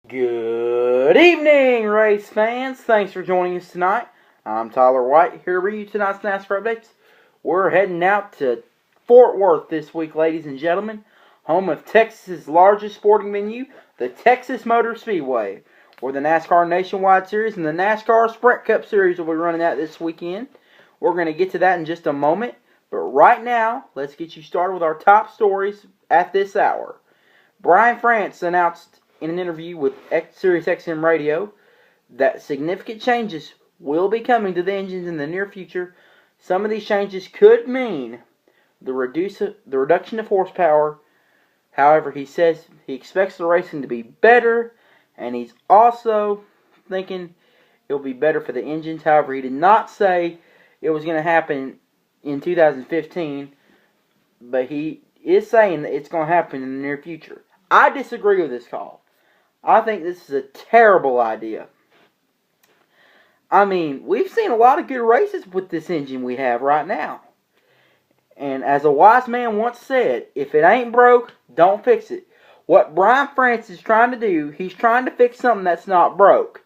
Good evening, race fans. Thanks for joining us tonight. I'm Tyler White, here to bring you tonight's NASCAR updates. We're heading out to Fort Worth this week, ladies and gentlemen, home of Texas's largest sporting venue, the Texas Motor Speedway, where the NASCAR Nationwide Series and the NASCAR Sprint Cup Series will be running out this weekend. We're going to get to that in just a moment, but right now, let's get you started with our top stories at this hour. Brian France announced in an interview with Sirius XM Radio that significant changes will be coming to the engines in the near future. Some of these changes could mean the reduction of horsepower. However, he says he expects the racing to be better, and he's also thinking it'll be better for the engines. However, he did not say it was going to happen in 2015, but he is saying that it's going to happen in the near future. I disagree with this call. I think this is a terrible idea. I mean, we've seen a lot of good races with this engine we have right now. And as a wise man once said, if it ain't broke, don't fix it. What Brian France is trying to do, he's trying to fix something that's not broke.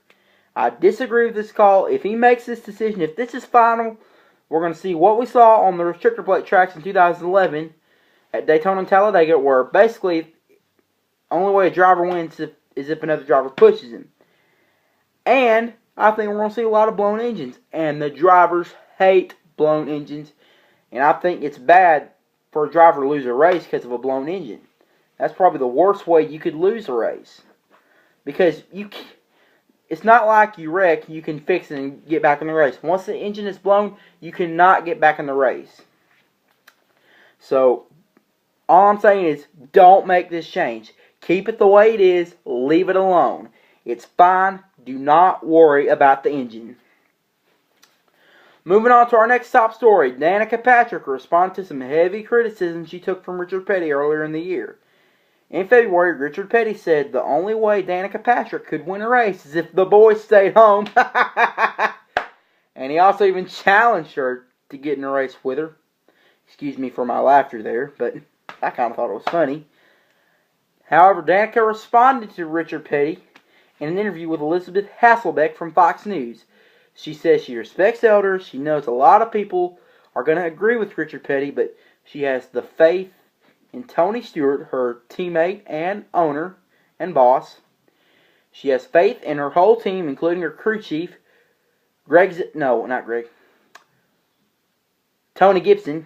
I disagree with this call. If he makes this decision, if this is final, we're going to see what we saw on the restrictor plate tracks in 2011 at Daytona and Talladega, where basically only way a driver wins is if another driver pushes him. And I think we're going to see a lot of blown engines. And the drivers hate blown engines. And I think it's bad for a driver to lose a race because of a blown engine. That's probably the worst way you could lose a race. Because it's not like you wreck, you can fix it and get back in the race. Once the engine is blown, you cannot get back in the race. So, all I'm saying is, don't make this change. Keep it the way it is. Leave it alone. It's fine. Do not worry about the engine. Moving on to our next top story. Danica Patrick responded to some heavy criticism she took from Richard Petty earlier in the year. In February, Richard Petty said the only way Danica Patrick could win a race is if the boys stayed home. And he also even challenged her to get in a race with her. Excuse me for my laughter there, but I kind of thought it was funny. However, Danica responded to Richard Petty in an interview with Elizabeth Hasselbeck from Fox News. She says she respects elders. She knows a lot of people are going to agree with Richard Petty, but she has the faith in Tony Stewart, her teammate and owner and boss. She has faith in her whole team, including her crew chief, Tony Gibson,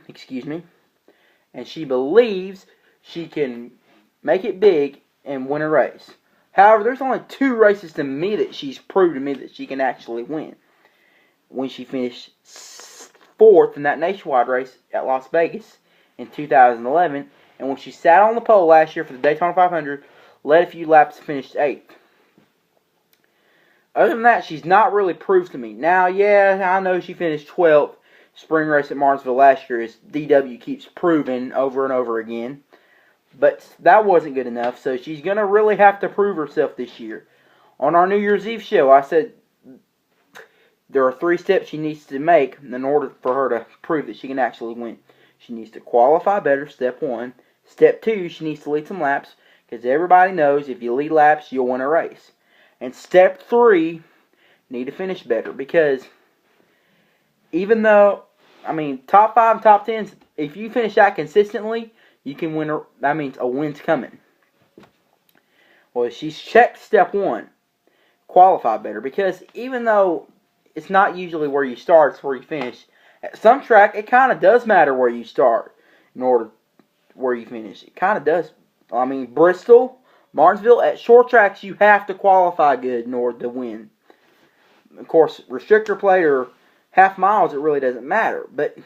and she believes she can make it big and win a race. However, there's only 2 races to me that she's proved to me that she can actually win. When she finished 4th in that nationwide race at Las Vegas in 2011, and when she sat on the pole last year for the Daytona 500, led a few laps, finished 8th. Other than that, she's not really proved to me. Now, yeah, I know she finished 12th spring race at Martinsville last year, as DW keeps proving over and over again. But that wasn't good enough, so she's going to really have to prove herself this year. On our New Year's Eve show, I said there are 3 steps she needs to make in order for her to prove that she can actually win. She needs to qualify better, step 1. Step 2, she needs to lead some laps, because everybody knows if you lead laps, you'll win a race. And step 3, need to finish better, because even though, top 5 and top 10s, if you finish that consistently, you can win. That means a win's coming. Well, she's checked step 1. Qualify better. Because even though it's not usually where you start, it's where you finish. At some track, it kind of does matter where you start in order where you finish. It kind of does. Bristol, Martinsville, at short tracks, you have to qualify good in order to win. Of course, restrictor plate or half miles, it really doesn't matter. But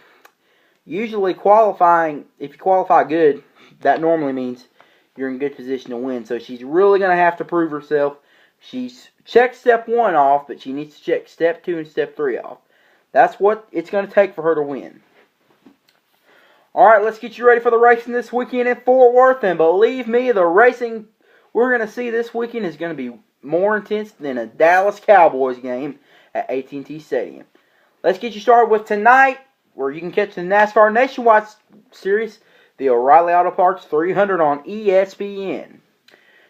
usually qualifying, if you qualify good, that normally means you're in good position to win. So she's really going to have to prove herself. She's checked step 1 off, but she needs to check step 2 and step 3 off. That's what it's going to take for her to win. Alright, let's get you ready for the racing this weekend in Fort Worth. And believe me, the racing we're going to see this weekend is going to be more intense than a Dallas Cowboys game at AT&T Stadium. Let's get you started with tonight, where you can catch the NASCAR Nationwide Series, the O'Reilly Auto Parts 300 on ESPN.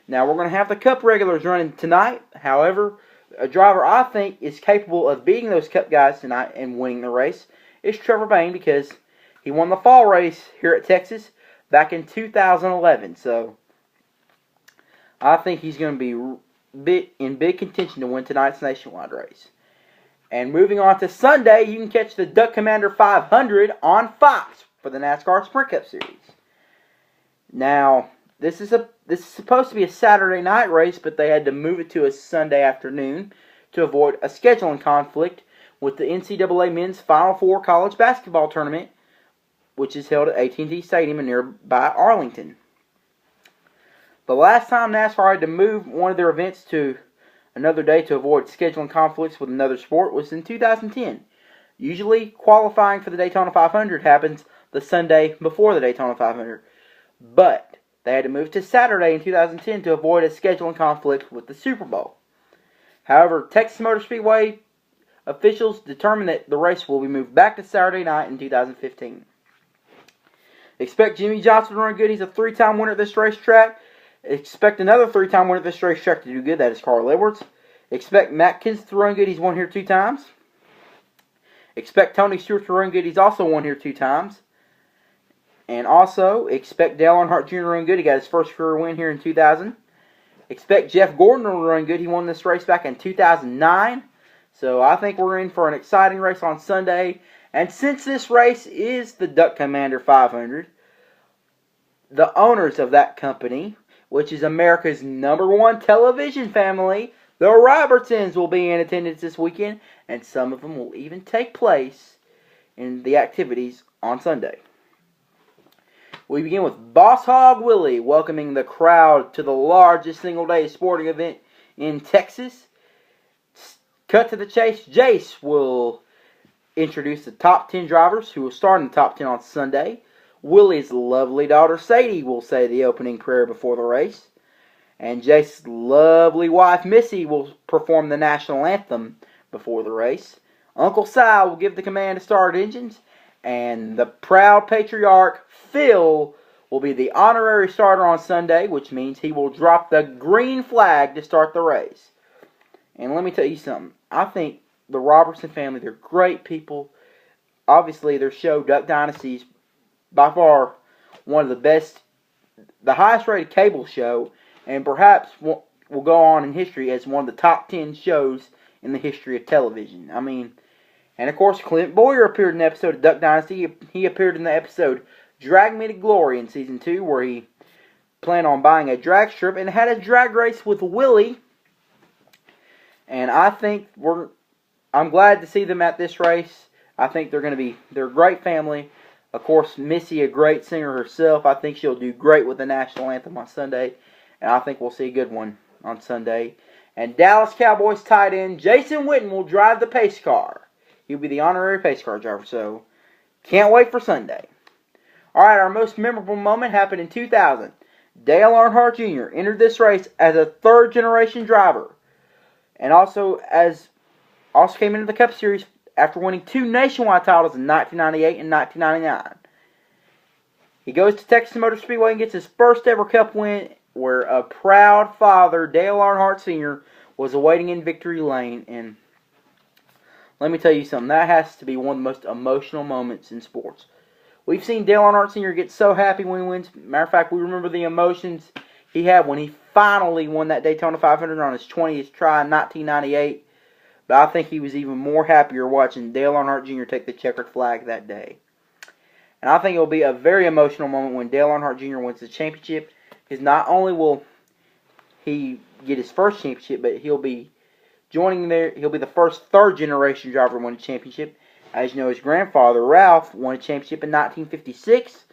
Now, we're going to have the Cup regulars running tonight. However, a driver I think is capable of beating those Cup guys tonight and winning the race is Trevor Bayne, because he won the fall race here at Texas back in 2011. So, I think he's going to be in big contention to win tonight's nationwide race. And moving on to Sunday, you can catch the Duck Commander 500 on Fox for the NASCAR Sprint Cup Series. Now, this is supposed to be a Saturday night race, but they had to move it to a Sunday afternoon to avoid a scheduling conflict with the NCAA Men's Final Four College Basketball Tournament, which is held at AT&T Stadium in nearby Arlington. The last time NASCAR had to move one of their events to another day to avoid scheduling conflicts with another sport was in 2010. Usually, qualifying for the Daytona 500 happens the Sunday before the Daytona 500, but they had to move to Saturday in 2010 to avoid a scheduling conflict with the Super Bowl. However, Texas Motor Speedway officials determined that the race will be moved back to Saturday night in 2015. Expect Jimmy Johnson to run good. He's a 3-time winner at this racetrack. Expect another 3-time winner at this racetrack to do good. That is Carl Edwards. Expect Matt Kenseth to run good. He's won here 2 times. Expect Tony Stewart to run good. He's also won here 2 times. And also, expect Dale Earnhardt Jr. to run good. He got his first career win here in 2000. Expect Jeff Gordon to run good. He won this race back in 2009. So I think we're in for an exciting race on Sunday. And since this race is the Duck Commander 500, the owners of that company, which is America's #1 television family, the Robertsons, will be in attendance this weekend. And some of them will even take place in the activities on Sunday. We begin with Boss Hog Willie welcoming the crowd to the largest single-day sporting event in Texas. Cut to the chase, Jace will introduce the top 10 drivers who will start in the top 10 on Sunday. Willie's lovely daughter Sadie will say the opening prayer before the race. And Jace's lovely wife Missy will perform the national anthem before the race. Uncle Si will give the command to start engines. And the proud patriarch Phil will be the honorary starter on Sunday, which means he will drop the green flag to start the race. And let me tell you something. I think the Robertson family, they're great people. Obviously, their show, Duck Dynasty, is by far one of the best, the highest rated cable show, and perhaps will go on in history as one of the top 10 shows in the history of television. I mean, and of course, Clint Boyer appeared in the episode of Duck Dynasty. He appeared in the episode Drag Me to Glory in Season 2, where he planned on buying a drag strip and had a drag race with Willie. And I think I'm glad to see them at this race. I think they're a great family. Of course, Missy, a great singer herself. I think she'll do great with the national anthem on Sunday. And I think we'll see a good one on Sunday. And Dallas Cowboys tight end Jason Witten will drive the pace car. He'll be the honorary pace car driver, so can't wait for Sunday. Alright, our most memorable moment happened in 2000. Dale Earnhardt Jr. entered this race as a third-generation driver. And also came into the Cup Series after winning 2 nationwide titles in 1998 and 1999. He goes to Texas Motor Speedway and gets his first ever Cup win, where a proud father, Dale Earnhardt Sr., was awaiting in victory lane. And let me tell you something, that has to be one of the most emotional moments in sports. We've seen Dale Earnhardt Sr. get so happy when he wins. Matter of fact, we remember the emotions he had when he finally won that Daytona 500 on his 20th try in 1998. But I think he was even more happier watching Dale Earnhardt Jr. take the checkered flag that day. And I think it will be a very emotional moment when Dale Earnhardt Jr. wins the championship. Because not only will he get his first championship, but he'll be joining there. He'll be the first third-generation driver to win a championship. As you know, his grandfather, Ralph, won a championship in 1956.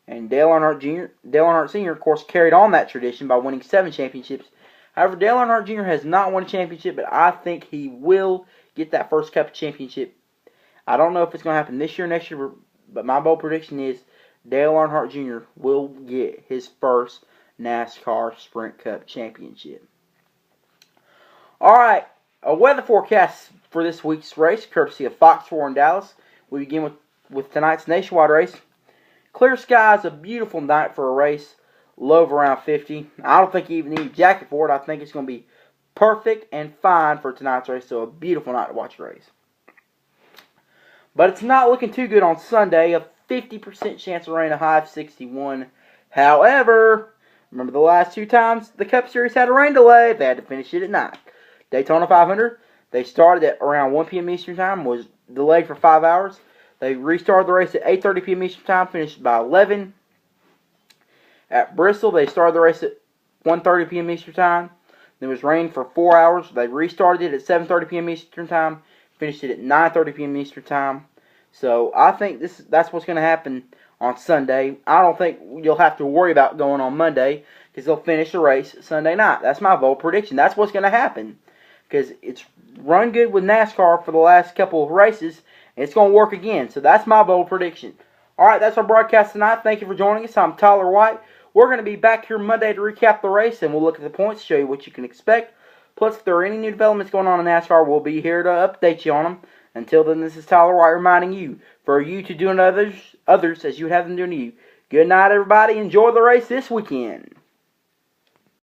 And Dale Earnhardt Sr., of course, carried on that tradition by winning 7 championships. However, Dale Earnhardt Jr. has not won a championship, but I think he will get that first Cup championship. I don't know if it's going to happen this year or next year, but my bold prediction is Dale Earnhardt Jr. will get his first NASCAR Sprint Cup championship. Alright, a weather forecast for this week's race, courtesy of Fox 4 in Dallas. We begin with tonight's nationwide race. Clear skies, a beautiful night for a race. low of around 50. I don't think you even need a jacket for it. I think it's going to be perfect and fine for tonight's race. So a beautiful night to watch the race. But it's not looking too good on Sunday. A 50% chance of rain, a high of 61. However, remember the last 2 times the Cup Series had a rain delay, they had to finish it at night. Daytona 500, they started at around 1 p.m. Eastern Time, was delayed for 5 hours. They restarted the race at 8:30 p.m. Eastern Time, finished by 11. At Bristol, they started the race at 1:30 p.m. Eastern Time. There was rain for 4 hours. They restarted it at 7:30 p.m. Eastern Time, finished it at 9:30 p.m. Eastern Time. So I think that's what's going to happen on Sunday. I don't think you'll have to worry about going on Monday because they'll finish the race Sunday night. That's my bold prediction. That's what's going to happen because it's run good with NASCAR for the last couple of races, and it's going to work again. So that's my bold prediction. All right, that's our broadcast tonight. Thank you for joining us. I'm Tyler White. We're going to be back here Monday to recap the race, and we'll look at the points, show you what you can expect. Plus, if there are any new developments going on in NASCAR, we'll be here to update you on them. Until then, this is Tyler White reminding you, for you to do unto others as you would have them do to you. Good night, everybody. Enjoy the race this weekend.